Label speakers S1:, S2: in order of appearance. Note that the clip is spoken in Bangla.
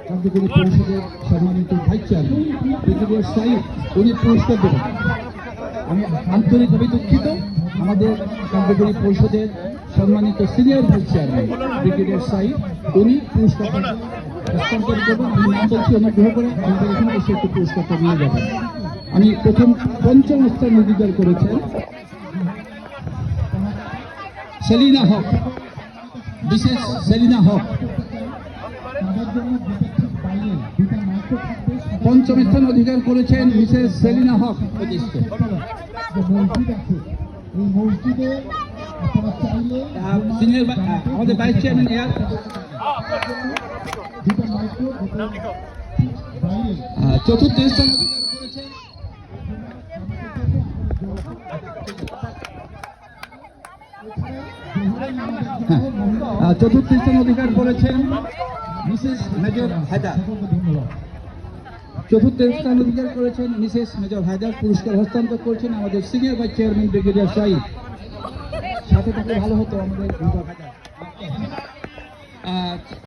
S1: কার্যকরী পরিষদের সম্মানিত ভাইস চেয়ারম্যান ব্রিগেডিয়ার সাইদ, উনি পুরস্কার দেবেন। আমি আন্তরিকভাবে দুঃখিত, আমাদের কার্যকরী পরিষদের সম্মানিত senior vice chairman brigadier Saeed, উনি পুরস্কার হস্তান্তর করবেন। আমি নাম বলছি, অনুগ্রহ করে আমাদের এখানে এসে একটু পুরস্কারটা নিয়ে যাবেন। আমি প্রথম পঞ্চম স্থান অধিকার করেছেন সেলিনা হক, বিশেষ সেলিনা হক। পঞ্চম স্থান অধিকার করেছেন মিসেস সেলিনা হক। আমাদের ভাইস চেয়ারম্যান চতুর্থ স্থান অধিকার করেছেন চতুর্থ স্থান অধিকার করেছেন মিসেস মেজর হায়দার। চতুর্থ স্থান অধিকার করেছেন মিসেস মেজর হায়দার। পুরস্কার হস্তান্তর করেছেন আমাদের senior vice chairman brigadier Saeed. সাথে থাকলে ভালো হতো আমাদের।